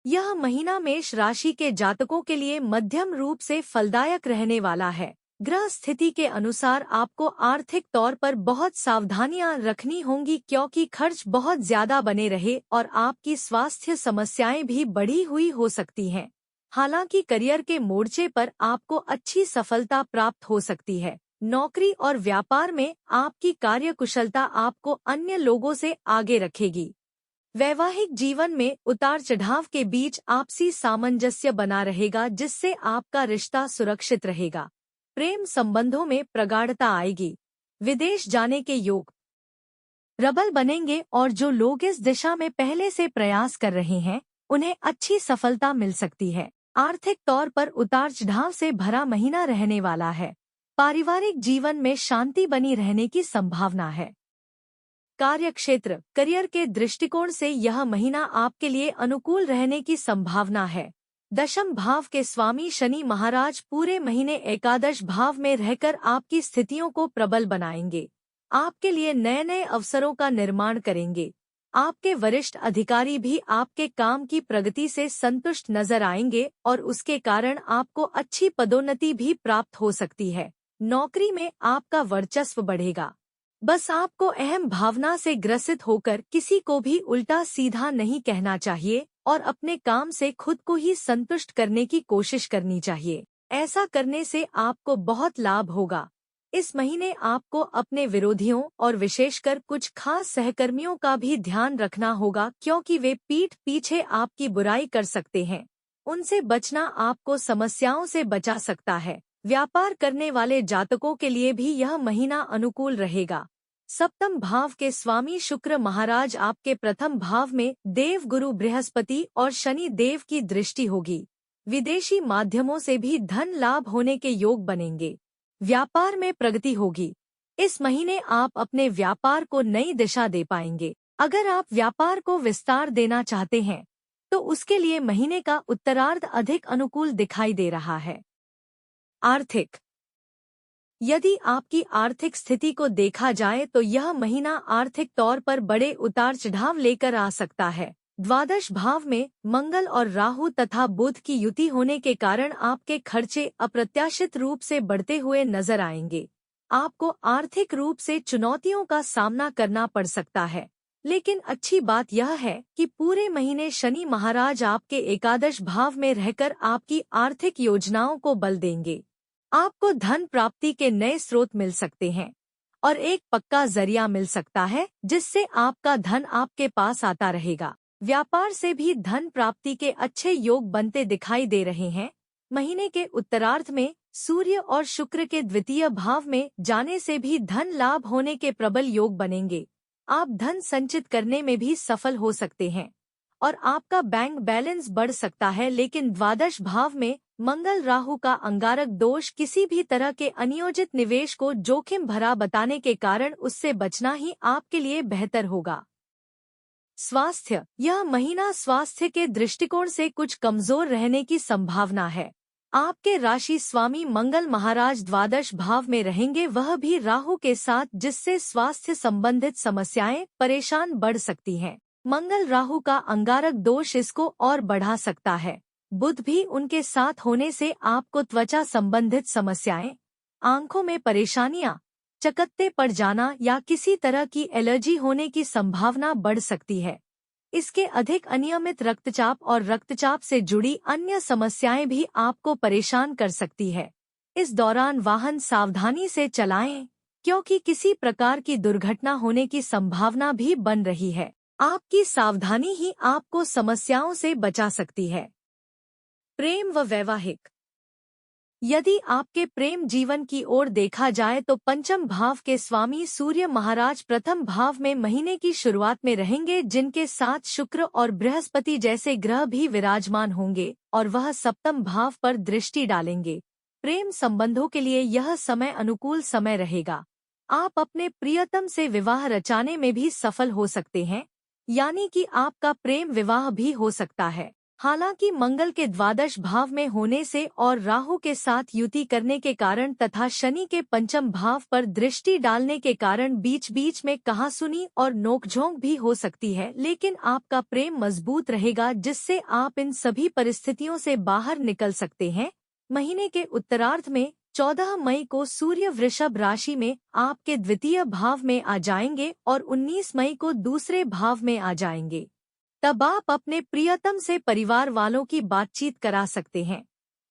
यह महीना मेष राशि के जातकों के लिए मध्यम रूप से फलदायक रहने वाला है। ग्रह स्थिति के अनुसार आपको आर्थिक तौर पर बहुत सावधानियां रखनी होंगी, क्योंकि खर्च बहुत ज्यादा बने रहे और आपकी स्वास्थ्य समस्याएं भी बढ़ी हुई हो सकती हैं। हालांकि करियर के मोर्चे पर आपको अच्छी सफलता प्राप्त हो सकती है। नौकरी और व्यापार में आपकी कार्यकुशलता आपको अन्य लोगों से आगे रखेगी। वैवाहिक जीवन में उतार चढ़ाव के बीच आपसी सामंजस्य बना रहेगा, जिससे आपका रिश्ता सुरक्षित रहेगा। प्रेम संबंधों में प्रगाढ़ता आएगी। विदेश जाने के योग प्रबल बनेंगे और जो लोग इस दिशा में पहले से प्रयास कर रहे हैं उन्हें अच्छी सफलता मिल सकती है। आर्थिक तौर पर उतार चढ़ाव से भरा महीना रहने वाला है। पारिवारिक जीवन में शांति बनी रहने की संभावना है। कार्यक्षेत्र करियर के दृष्टिकोण से यह महीना आपके लिए अनुकूल रहने की संभावना है। दशम भाव के स्वामी शनि महाराज पूरे महीने एकादश भाव में रहकर आपकी स्थितियों को प्रबल बनाएंगे। आपके लिए नए नए अवसरों का निर्माण करेंगे। आपके वरिष्ठ अधिकारी भी आपके काम की प्रगति से संतुष्ट नजर आएंगे और उसके कारण आपको अच्छी पदोन्नति भी प्राप्त हो सकती है। नौकरी में आपका वर्चस्व बढ़ेगा। बस आपको अहम भावना से ग्रसित होकर किसी को भी उल्टा सीधा नहीं कहना चाहिए और अपने काम से खुद को ही संतुष्ट करने की कोशिश करनी चाहिए। ऐसा करने से आपको बहुत लाभ होगा। इस महीने आपको अपने विरोधियों और विशेषकर कुछ खास सहकर्मियों का भी ध्यान रखना होगा, क्योंकि वे पीठ पीछे आपकी बुराई कर सकते हैं। उनसे बचना आपको समस्याओं से बचा सकता है। व्यापार करने वाले जातकों के लिए भी यह महीना अनुकूल रहेगा। सप्तम भाव के स्वामी शुक्र महाराज आपके प्रथम भाव में देव गुरु बृहस्पति और शनि देव की दृष्टि होगी। विदेशी माध्यमों से भी धन लाभ होने के योग बनेंगे। व्यापार में प्रगति होगी। इस महीने आप अपने व्यापार को नई दिशा दे पाएंगे। अगर आप व्यापार को विस्तार देना चाहते हैं तो उसके लिए महीने का उत्तरार्ध अधिक अनुकूल दिखाई दे रहा है। आर्थिक यदि आपकी आर्थिक स्थिति को देखा जाए तो यह महीना आर्थिक तौर पर बड़े उतार चढ़ाव लेकर आ सकता है। द्वादश भाव में मंगल और राहु तथा बुध की युति होने के कारण आपके खर्चे अप्रत्याशित रूप से बढ़ते हुए नजर आएंगे। आपको आर्थिक रूप से चुनौतियों का सामना करना पड़ सकता है, लेकिन अच्छी बात यह है कि पूरे महीने शनि महाराज आपके एकादश भाव में रहकर आपकी आर्थिक योजनाओं को बल देंगे। आपको धन प्राप्ति के नए स्रोत मिल सकते हैं और एक पक्का जरिया मिल सकता है, जिससे आपका धन आपके पास आता रहेगा। व्यापार से भी धन प्राप्ति के अच्छे योग बनते दिखाई दे रहे हैं। महीने के उत्तरार्ध में सूर्य और शुक्र के द्वितीय भाव में जाने से भी धन लाभ होने के प्रबल योग बनेंगे। आप धन संचित करने में भी सफल हो सकते हैं और आपका बैंक बैलेंस बढ़ सकता है, लेकिन द्वादश भाव में मंगल राहु का अंगारक दोष किसी भी तरह के अनियोजित निवेश को जोखिम भरा बताने के कारण उससे बचना ही आपके लिए बेहतर होगा। स्वास्थ्य यह महीना स्वास्थ्य के दृष्टिकोण से कुछ कमजोर रहने की संभावना है। आपके राशि स्वामी मंगल महाराज द्वादश भाव में रहेंगे, वह भी राहु के साथ, जिससे स्वास्थ्य संबंधित समस्याएं परेशान बढ़ सकती हैं। मंगल राहु का अंगारक दोष इसको और बढ़ा सकता है। बुध भी उनके साथ होने से आपको त्वचा संबंधित समस्याएं, आंखों में परेशानियां, चकत्ते पड़ जाना या किसी तरह की एलर्जी होने की संभावना बढ़ सकती है। इसके अधिक अनियमित रक्तचाप और रक्तचाप से जुड़ी अन्य समस्याएं भी आपको परेशान कर सकती है। इस दौरान वाहन सावधानी से चलाएं, क्योंकि किसी प्रकार की दुर्घटना होने की संभावना भी बन रही है। आपकी सावधानी ही आपको समस्याओं से बचा सकती है। प्रेम व वैवाहिक यदि आपके प्रेम जीवन की ओर देखा जाए तो पंचम भाव के स्वामी सूर्य महाराज प्रथम भाव में महीने की शुरुआत में रहेंगे, जिनके साथ शुक्र और बृहस्पति जैसे ग्रह भी विराजमान होंगे और वह सप्तम भाव पर दृष्टि डालेंगे। प्रेम संबंधों के लिए यह समय अनुकूल समय रहेगा। आप अपने प्रियतम से विवाह रचाने में भी सफल हो सकते हैं, यानी कि आपका प्रेम विवाह भी हो सकता है। हालांकि मंगल के द्वादश भाव में होने से और राहु के साथ युति करने के कारण तथा शनि के पंचम भाव पर दृष्टि डालने के कारण बीच बीच में कहासुनी और नोकझोंक भी हो सकती है, लेकिन आपका प्रेम मजबूत रहेगा जिससे आप इन सभी परिस्थितियों से बाहर निकल सकते हैं। महीने के उत्तरार्ध में 14 मई को सूर्य वृषभ राशि में आपके द्वितीय भाव में आ जाएंगे और 19 मई को दूसरे भाव में आ जाएंगे। तब आप अपने प्रियतम से परिवार वालों की बातचीत करा सकते हैं।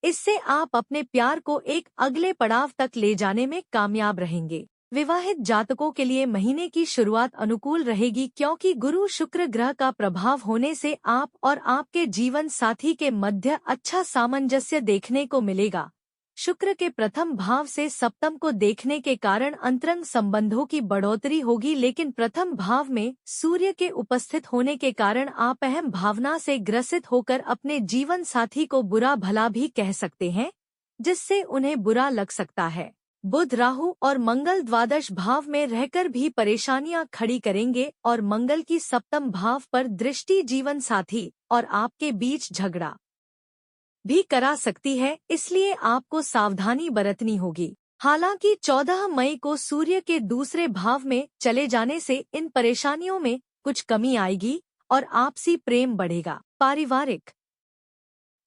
इससे आप अपने प्यार को एक अगले पड़ाव तक ले जाने में कामयाब रहेंगे। विवाहित जातकों के लिए महीने की शुरुआत अनुकूल रहेगी क्योंकि गुरु शुक्र ग्रह का प्रभाव होने से आप और आपके जीवन साथी के मध्य अच्छा सामंजस्य देखने को मिलेगा। शुक्र के प्रथम भाव से सप्तम को देखने के कारण अंतरंग संबंधों की बढ़ोतरी होगी, लेकिन प्रथम भाव में सूर्य के उपस्थित होने के कारण आप अहम भावना से ग्रसित होकर अपने जीवन साथी को बुरा भला भी कह सकते हैं, जिससे उन्हें बुरा लग सकता है। बुध, राहु और मंगल द्वादश भाव में रहकर भी परेशानियां खड़ी करेंगे और मंगल की सप्तम भाव पर दृष्टि जीवन साथी और आपके बीच झगड़ा भी करा सकती है, इसलिए आपको सावधानी बरतनी होगी। हालांकि 14 मई को सूर्य के दूसरे भाव में चले जाने से इन परेशानियों में कुछ कमी आएगी और आपसी प्रेम बढ़ेगा। पारिवारिक,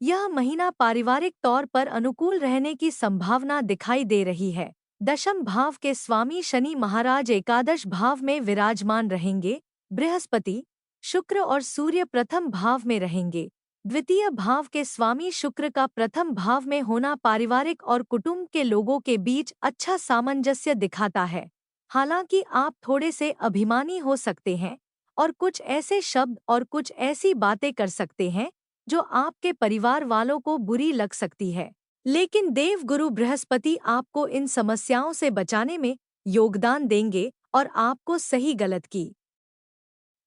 यह महीना पारिवारिक तौर पर अनुकूल रहने की संभावना दिखाई दे रही है। दशम भाव के स्वामी शनि महाराज एकादश भाव में विराजमान रहेंगे। बृहस्पति, शुक्र और सूर्य प्रथम भाव में रहेंगे। द्वितीय भाव के स्वामी शुक्र का प्रथम भाव में होना पारिवारिक और कुटुंब के लोगों के बीच अच्छा सामंजस्य दिखाता है। हालांकि आप थोड़े से अभिमानी हो सकते हैं और कुछ ऐसे शब्द और कुछ ऐसी बातें कर सकते हैं जो आपके परिवार वालों को बुरी लग सकती है, लेकिन देव गुरु बृहस्पति आपको इन समस्याओं से बचाने में योगदान देंगे और आपको सही गलत की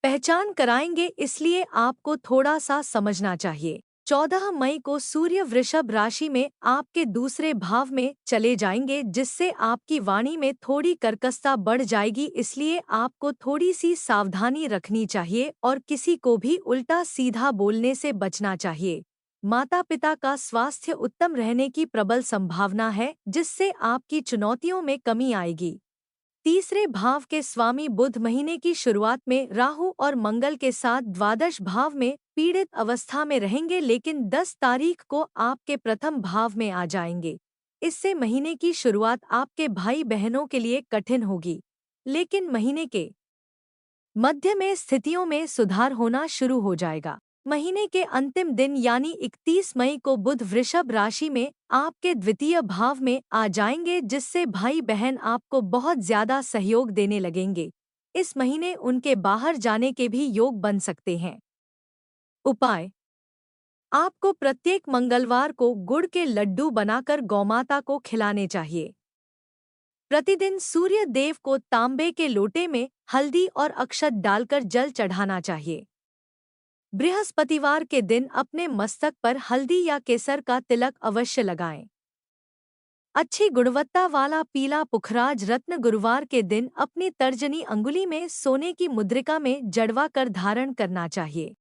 पहचान कराएंगे, इसलिए आपको थोड़ा सा समझना चाहिए। 14 मई को सूर्य वृषभ राशि में आपके दूसरे भाव में चले जाएंगे, जिससे आपकी वाणी में थोड़ी कर्कशता बढ़ जाएगी, इसलिए आपको थोड़ी सी सावधानी रखनी चाहिए और किसी को भी उल्टा सीधा बोलने से बचना चाहिए। माता पिता का स्वास्थ्य उत्तम रहने की प्रबल संभावना है, जिससे आपकी चुनौतियों में कमी आएगी। तीसरे भाव के स्वामी बुध महीने की शुरुआत में राहु और मंगल के साथ द्वादश भाव में पीड़ित अवस्था में रहेंगे, लेकिन 10 तारीख को आपके प्रथम भाव में आ जाएंगे। इससे महीने की शुरुआत आपके भाई बहनों के लिए कठिन होगी, लेकिन महीने के मध्य में स्थितियों में सुधार होना शुरू हो जाएगा। महीने के अंतिम दिन यानी 31 मई को बुध वृषभ राशि में आपके द्वितीय भाव में आ जाएंगे, जिससे भाई बहन आपको बहुत ज्यादा सहयोग देने लगेंगे। इस महीने उनके बाहर जाने के भी योग बन सकते हैं। उपाय, आपको प्रत्येक मंगलवार को गुड़ के लड्डू बनाकर गौमाता को खिलाने चाहिए। प्रतिदिन सूर्य देव को तांबे के लोटे में हल्दी और अक्षत डालकर जल चढ़ाना चाहिए। बृहस्पतिवार के दिन अपने मस्तक पर हल्दी या केसर का तिलक अवश्य लगाएं। अच्छी गुणवत्ता वाला पीला पुखराज रत्न गुरुवार के दिन अपनी तर्जनी अंगुली में सोने की मुद्रिका में जड़वा कर धारण करना चाहिए।